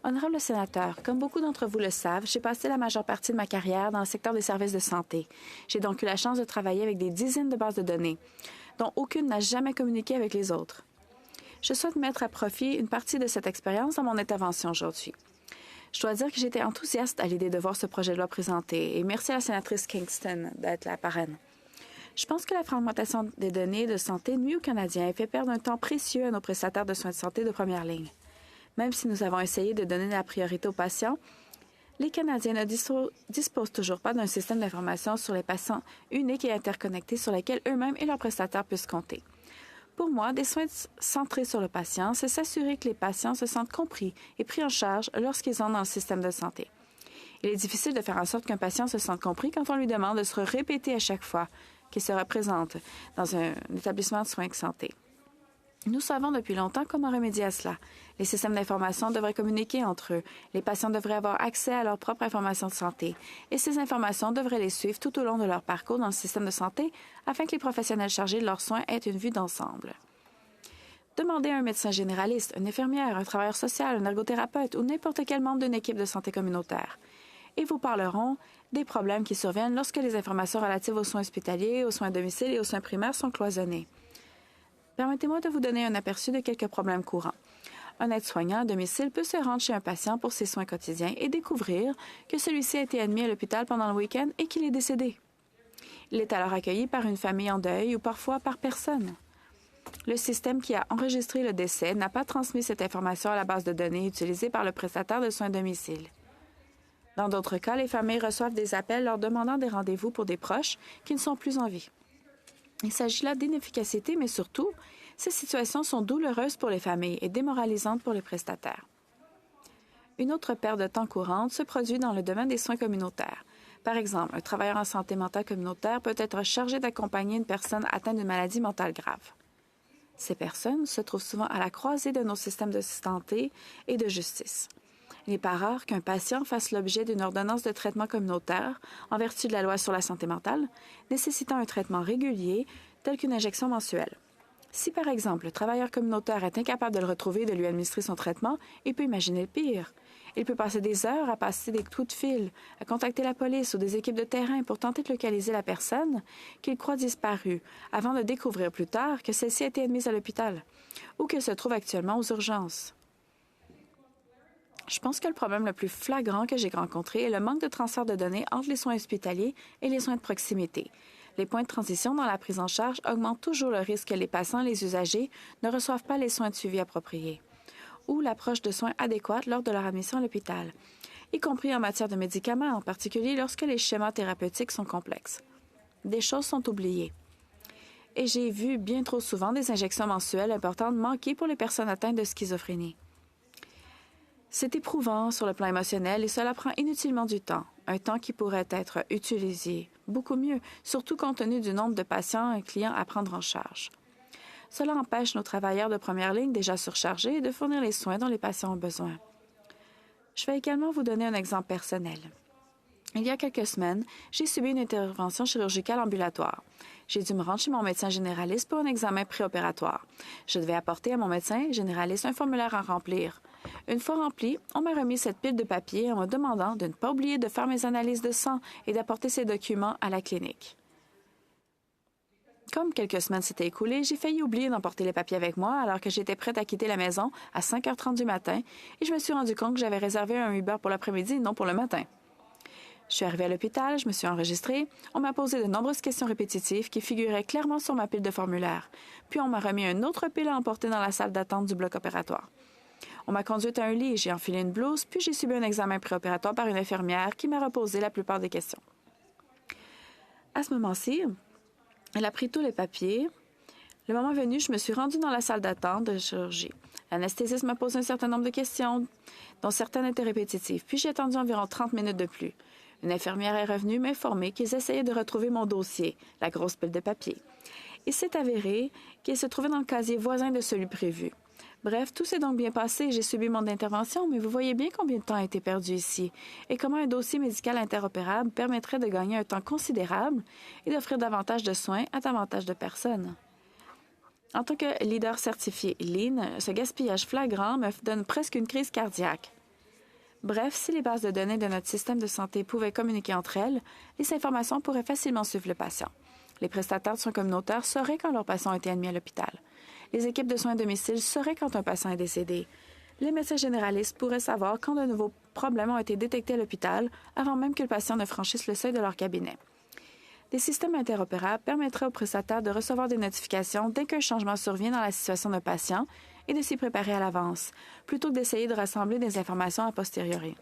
Honorable sénateur, comme beaucoup d'entre vous le savent, j'ai passé la majeure partie de ma carrière dans le secteur des services de santé. J'ai donc eu la chance de travailler avec des dizaines de bases de données, dont aucune n'a jamais communiqué avec les autres. Je souhaite mettre à profit une partie de cette expérience dans mon intervention aujourd'hui. Je dois dire que j'étais enthousiaste à l'idée de voir ce projet de loi présenté, et merci à la sénatrice Kingston d'être la parraine. Je pense que la fragmentation des données de santé nuit aux Canadiens et fait perdre un temps précieux à nos prestataires de soins de santé de première ligne. Même si nous avons essayé de donner la priorité aux patients, les Canadiens ne disposent toujours pas d'un système d'information sur les patients unique et interconnecté sur lequel eux-mêmes et leurs prestataires puissent compter. Pour moi, des soins centrés sur le patient, c'est s'assurer que les patients se sentent compris et pris en charge lorsqu'ils entrent dans le système de santé. Il est difficile de faire en sorte qu'un patient se sente compris quand on lui demande de se répéter à chaque fois qu'il se représente dans un établissement de soins de santé. Nous savons depuis longtemps comment remédier à cela. Les systèmes d'information devraient communiquer entre eux. Les patients devraient avoir accès à leurs propres informations de santé. Et ces informations devraient les suivre tout au long de leur parcours dans le système de santé afin que les professionnels chargés de leurs soins aient une vue d'ensemble. Demandez à un médecin généraliste, une infirmière, un travailleur social, un ergothérapeute ou n'importe quel membre d'une équipe de santé communautaire. Et vous parleront des problèmes qui surviennent lorsque les informations relatives aux soins hospitaliers, aux soins à domicile et aux soins primaires sont cloisonnées. Permettez-moi de vous donner un aperçu de quelques problèmes courants. Un aide-soignant à domicile peut se rendre chez un patient pour ses soins quotidiens et découvrir que celui-ci a été admis à l'hôpital pendant le week-end et qu'il est décédé. Il est alors accueilli par une famille en deuil ou parfois par personne. Le système qui a enregistré le décès n'a pas transmis cette information à la base de données utilisée par le prestataire de soins à domicile. Dans d'autres cas, les familles reçoivent des appels leur demandant des rendez-vous pour des proches qui ne sont plus en vie. Il s'agit là d'inefficacité, mais surtout, ces situations sont douloureuses pour les familles et démoralisantes pour les prestataires. Une autre perte de temps courante se produit dans le domaine des soins communautaires. Par exemple, un travailleur en santé mentale communautaire peut être chargé d'accompagner une personne atteinte d'une maladie mentale grave. Ces personnes se trouvent souvent à la croisée de nos systèmes de santé et de justice. Il n'est pas rare qu'un patient fasse l'objet d'une ordonnance de traitement communautaire en vertu de la loi sur la santé mentale, nécessitant un traitement régulier tel qu'une injection mensuelle. Si, par exemple, le travailleur communautaire est incapable de le retrouver et de lui administrer son traitement, il peut imaginer le pire. Il peut passer des heures à passer des coups de fil, à contacter la police ou des équipes de terrain pour tenter de localiser la personne qu'il croit disparue, avant de découvrir plus tard que celle-ci a été admise à l'hôpital ou qu'elle se trouve actuellement aux urgences. Je pense que le problème le plus flagrant que j'ai rencontré est le manque de transfert de données entre les soins hospitaliers et les soins de proximité. Les points de transition dans la prise en charge augmentent toujours le risque que les patients et les usagers ne reçoivent pas les soins de suivi appropriés ou l'approche de soins adéquate lors de leur admission à l'hôpital, y compris en matière de médicaments, en particulier lorsque les schémas thérapeutiques sont complexes. Des choses sont oubliées. Et j'ai vu bien trop souvent des injections mensuelles importantes manquer pour les personnes atteintes de schizophrénie. C'est éprouvant sur le plan émotionnel et cela prend inutilement du temps, un temps qui pourrait être utilisé beaucoup mieux, surtout compte tenu du nombre de patients et clients à prendre en charge. Cela empêche nos travailleurs de première ligne déjà surchargés de fournir les soins dont les patients ont besoin. Je vais également vous donner un exemple personnel. Il y a quelques semaines, j'ai subi une intervention chirurgicale ambulatoire. J'ai dû me rendre chez mon médecin généraliste pour un examen préopératoire. Je devais apporter à mon médecin généraliste un formulaire à remplir. Une fois rempli, on m'a remis cette pile de papier en me demandant de ne pas oublier de faire mes analyses de sang et d'apporter ces documents à la clinique. Comme quelques semaines s'étaient écoulées, j'ai failli oublier d'emporter les papiers avec moi alors que j'étais prête à quitter la maison à 5h30 du matin et je me suis rendu compte que j'avais réservé un Uber pour l'après-midi et non pour le matin. Je suis arrivée à l'hôpital, je me suis enregistrée, on m'a posé de nombreuses questions répétitives qui figuraient clairement sur ma pile de formulaires, puis on m'a remis une autre pile à emporter dans la salle d'attente du bloc opératoire. On m'a conduite à un lit, j'ai enfilé une blouse, puis j'ai subi un examen préopératoire par une infirmière qui m'a reposé la plupart des questions. À ce moment-ci, elle a pris tous les papiers. Le moment venu, je me suis rendue dans la salle d'attente de chirurgie. L'anesthésiste m'a posé un certain nombre de questions, dont certaines étaient répétitives, puis j'ai attendu environ 30 minutes de plus. Une infirmière est revenue m'informer qu'ils essayaient de retrouver mon dossier, la grosse pile de papier. Il s'est avéré qu'il se trouvait dans le casier voisin de celui prévu. Bref, tout s'est donc bien passé. J'ai subi mon intervention, mais vous voyez bien combien de temps a été perdu ici et comment un dossier médical interopérable permettrait de gagner un temps considérable et d'offrir davantage de soins à davantage de personnes. En tant que leader certifié Lean, ce gaspillage flagrant me donne presque une crise cardiaque. Bref, si les bases de données de notre système de santé pouvaient communiquer entre elles, les informations pourraient facilement suivre le patient. Les prestataires de soins communautaires sauraient quand leur patient a été admis à l'hôpital. Les équipes de soins à domicile sauraient quand un patient est décédé. Les médecins généralistes pourraient savoir quand de nouveaux problèmes ont été détectés à l'hôpital avant même que le patient ne franchisse le seuil de leur cabinet. Des systèmes interopérables permettraient aux prestataires de recevoir des notifications dès qu'un changement survient dans la situation d'un patient et de s'y préparer à l'avance, plutôt que d'essayer de rassembler des informations a posteriori.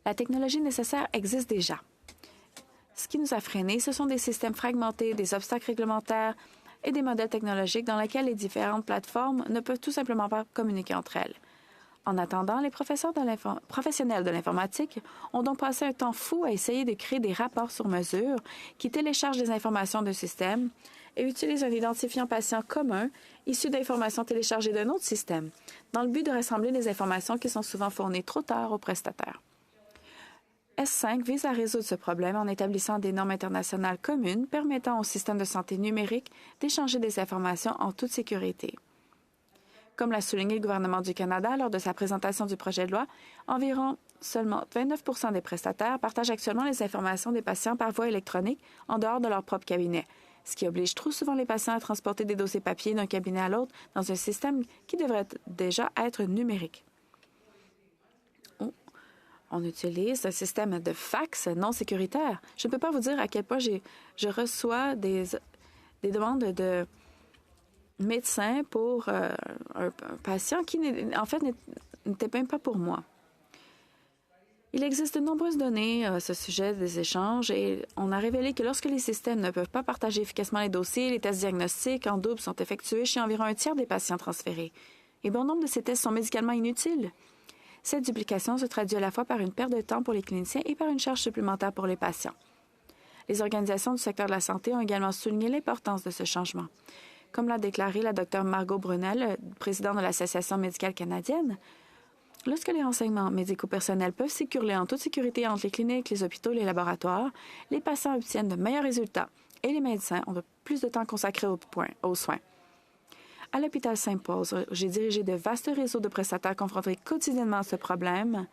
La technologie nécessaire existe déjà. Ce qui nous a freinés, ce sont des systèmes fragmentés, des obstacles réglementaires et des modèles technologiques dans lesquels les différentes plateformes ne peuvent tout simplement pas communiquer entre elles. En attendant, les professionnels de l'informatique ont donc passé un temps fou à essayer de créer des rapports sur mesure qui téléchargent des informations d'un système et utilisent un identifiant patient commun issu d'informations téléchargées d'un autre système, dans le but de rassembler les informations qui sont souvent fournies trop tard aux prestataires. S5 vise à résoudre ce problème en établissant des normes internationales communes permettant aux systèmes de santé numérique d'échanger des informations en toute sécurité. Comme l'a souligné le gouvernement du Canada lors de sa présentation du projet de loi, environ seulement 29 des prestataires partagent actuellement les informations des patients par voie électronique en dehors de leur propre cabinet, ce qui oblige trop souvent les patients à transporter des dossiers papier d'un cabinet à l'autre dans un système qui devrait déjà être numérique. On utilise un système de fax non sécuritaire. Je ne peux pas vous dire à quel point je reçois des demandes de médecins pour un patient qui, en fait, n'était même pas pour moi. Il existe de nombreuses données à ce sujet des échanges et on a révélé que lorsque les systèmes ne peuvent pas partager efficacement les dossiers, les tests diagnostiques en double sont effectués chez environ un tiers des patients transférés. Et bon nombre de ces tests sont médicalement inutiles. Cette duplication se traduit à la fois par une perte de temps pour les cliniciens et par une charge supplémentaire pour les patients. Les organisations du secteur de la santé ont également souligné l'importance de ce changement. Comme l'a déclaré la Dr Margot Brunel, présidente de l'Association médicale canadienne, lorsque les renseignements médico-personnels peuvent circuler en toute sécurité entre les cliniques, les hôpitaux et les laboratoires, les patients obtiennent de meilleurs résultats et les médecins ont plus de temps consacré aux soins. À l'hôpital Saint-Paul, j'ai dirigé de vastes réseaux de prestataires confrontés quotidiennement à ce problème,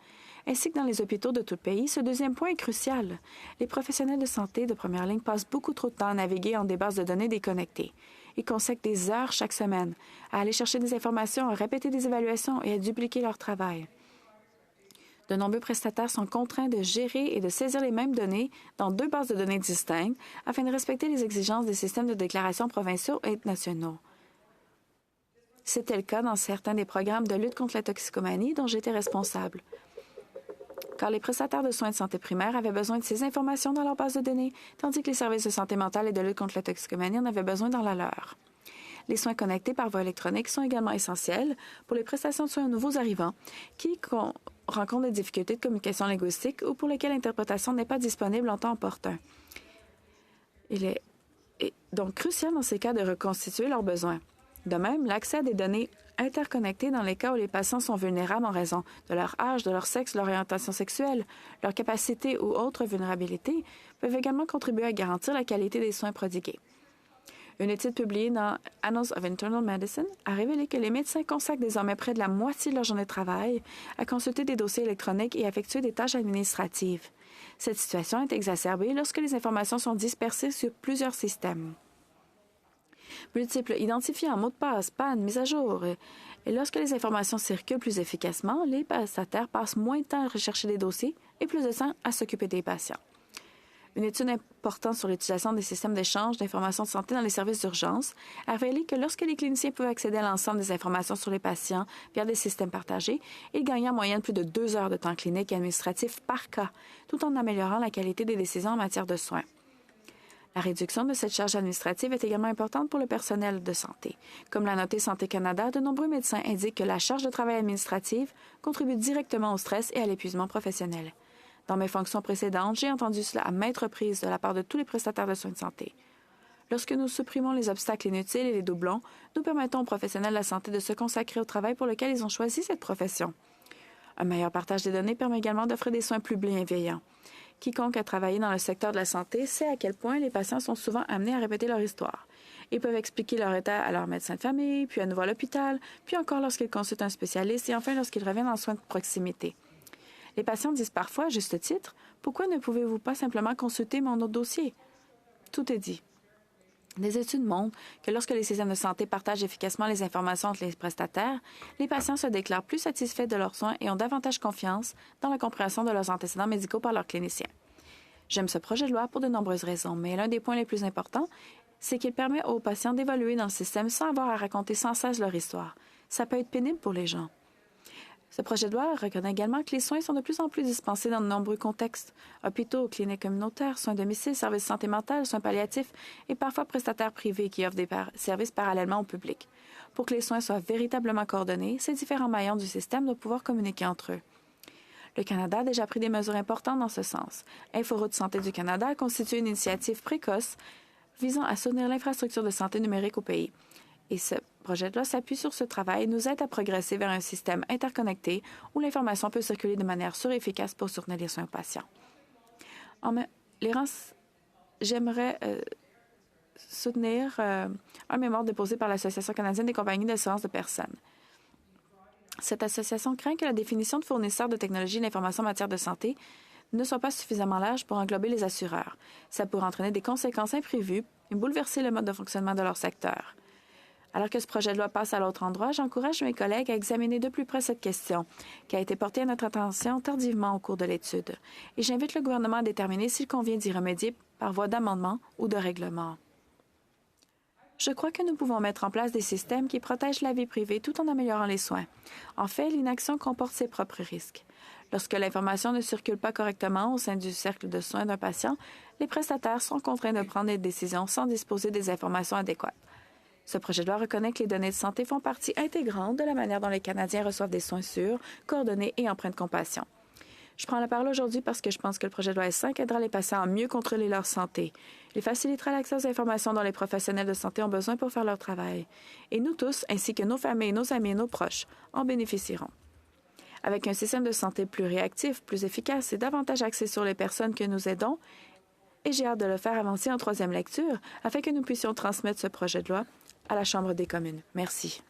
ainsi que dans les hôpitaux de tout le pays. Ce deuxième point est crucial. Les professionnels de santé de première ligne passent beaucoup trop de temps à naviguer en des bases de données déconnectées. Ils consacrent des heures chaque semaine à aller chercher des informations, à répéter des évaluations et à dupliquer leur travail. De nombreux prestataires sont contraints de gérer et de saisir les mêmes données dans deux bases de données distinctes afin de respecter les exigences des systèmes de déclaration provinciaux et nationaux. C'était le cas dans certains des programmes de lutte contre la toxicomanie dont j'étais responsable, car les prestataires de soins de santé primaire avaient besoin de ces informations dans leur base de données, tandis que les services de santé mentale et de lutte contre la toxicomanie en avaient besoin dans la leur. Les soins connectés par voie électronique sont également essentiels pour les prestations de soins aux nouveaux arrivants qui rencontrent des difficultés de communication linguistique ou pour lesquels l'interprétation n'est pas disponible en temps opportun. Il est donc crucial dans ces cas de reconstituer leurs besoins. De même, l'accès à des données interconnectées dans les cas où les patients sont vulnérables en raison de leur âge, de leur sexe, de leur orientation sexuelle, leur capacité ou autres vulnérabilités peuvent également contribuer à garantir la qualité des soins prodigués. Une étude publiée dans Annals of Internal Medicine a révélé que les médecins consacrent désormais près de la moitié de leur journée de travail à consulter des dossiers électroniques et à effectuer des tâches administratives. Cette situation est exacerbée lorsque les informations sont dispersées sur plusieurs systèmes. Multiples identifiants, mots de passe, panne, mise à jour. Et lorsque les informations circulent plus efficacement, les prestataires passent moins de temps à rechercher des dossiers et plus de temps à s'occuper des patients. Une étude importante sur l'utilisation des systèmes d'échange d'informations de santé dans les services d'urgence a révélé que lorsque les cliniciens peuvent accéder à l'ensemble des informations sur les patients via des systèmes partagés, ils gagnent en moyenne plus de 2 heures de temps clinique et administratif par cas, tout en améliorant la qualité des décisions en matière de soins. La réduction de cette charge administrative est également importante pour le personnel de santé. Comme l'a noté Santé Canada, de nombreux médecins indiquent que la charge de travail administrative contribue directement au stress et à l'épuisement professionnel. Dans mes fonctions précédentes, j'ai entendu cela à maintes reprises de la part de tous les prestataires de soins de santé. Lorsque nous supprimons les obstacles inutiles et les doublons, nous permettons aux professionnels de la santé de se consacrer au travail pour lequel ils ont choisi cette profession. Un meilleur partage des données permet également d'offrir des soins plus bienveillants. Quiconque a travaillé dans le secteur de la santé sait à quel point les patients sont souvent amenés à répéter leur histoire. Ils peuvent expliquer leur état à leur médecin de famille, puis à nouveau à l'hôpital, puis encore lorsqu'ils consultent un spécialiste et enfin lorsqu'ils reviennent en soins de proximité. Les patients disent parfois, à juste titre, « Pourquoi ne pouvez-vous pas simplement consulter mon autre dossier? » Tout est dit. Des études montrent que lorsque les systèmes de santé partagent efficacement les informations entre les prestataires, les patients se déclarent plus satisfaits de leurs soins et ont davantage confiance dans la compréhension de leurs antécédents médicaux par leurs cliniciens. J'aime ce projet de loi pour de nombreuses raisons, mais l'un des points les plus importants, c'est qu'il permet aux patients d'évoluer dans le système sans avoir à raconter sans cesse leur histoire. Ça peut être pénible pour les gens. Ce projet de loi reconnaît également que les soins sont de plus en plus dispensés dans de nombreux contextes. Hôpitaux, cliniques communautaires, soins à domicile, services de santé mentale, soins palliatifs et parfois prestataires privés qui offrent des services parallèlement au public. Pour que les soins soient véritablement coordonnés, ces différents maillons du système doivent pouvoir communiquer entre eux. Le Canada a déjà pris des mesures importantes dans ce sens. InfoRoute Santé du Canada a constitué une initiative précoce visant à soutenir l'infrastructure de santé numérique au pays. Et ce projet de loi s'appuie sur ce travail et nous aide à progresser vers un système interconnecté où l'information peut circuler de manière sûre et efficace pour soutenir les soins aux patients. J'aimerais soutenir un mémoire déposé par l'Association canadienne des compagnies d'assurance de personnes. Cette association craint que la définition de fournisseur de technologies d'information en matière de santé ne soit pas suffisamment large pour englober les assureurs. Ça pourrait entraîner des conséquences imprévues et bouleverser le mode de fonctionnement de leur secteur. Alors que ce projet de loi passe à l'autre endroit, j'encourage mes collègues à examiner de plus près cette question, qui a été portée à notre attention tardivement au cours de l'étude. Et j'invite le gouvernement à déterminer s'il convient d'y remédier par voie d'amendement ou de règlement. Je crois que nous pouvons mettre en place des systèmes qui protègent la vie privée tout en améliorant les soins. En fait, l'inaction comporte ses propres risques. Lorsque l'information ne circule pas correctement au sein du cercle de soins d'un patient, les prestataires sont contraints de prendre des décisions sans disposer des informations adéquates. Ce projet de loi reconnaît que les données de santé font partie intégrante de la manière dont les Canadiens reçoivent des soins sûrs, coordonnés et empreints de compassion. Je prends la parole aujourd'hui parce que je pense que le projet de loi S5 aidera les patients à mieux contrôler leur santé. Il facilitera l'accès aux informations dont les professionnels de santé ont besoin pour faire leur travail. Et nous tous, ainsi que nos familles, nos amis et nos proches, en bénéficieront. Avec un système de santé plus réactif, plus efficace et davantage axé sur les personnes que nous aidons, et j'ai hâte de le faire avancer en troisième lecture afin que nous puissions transmettre ce projet de loi à la Chambre des communes. Merci.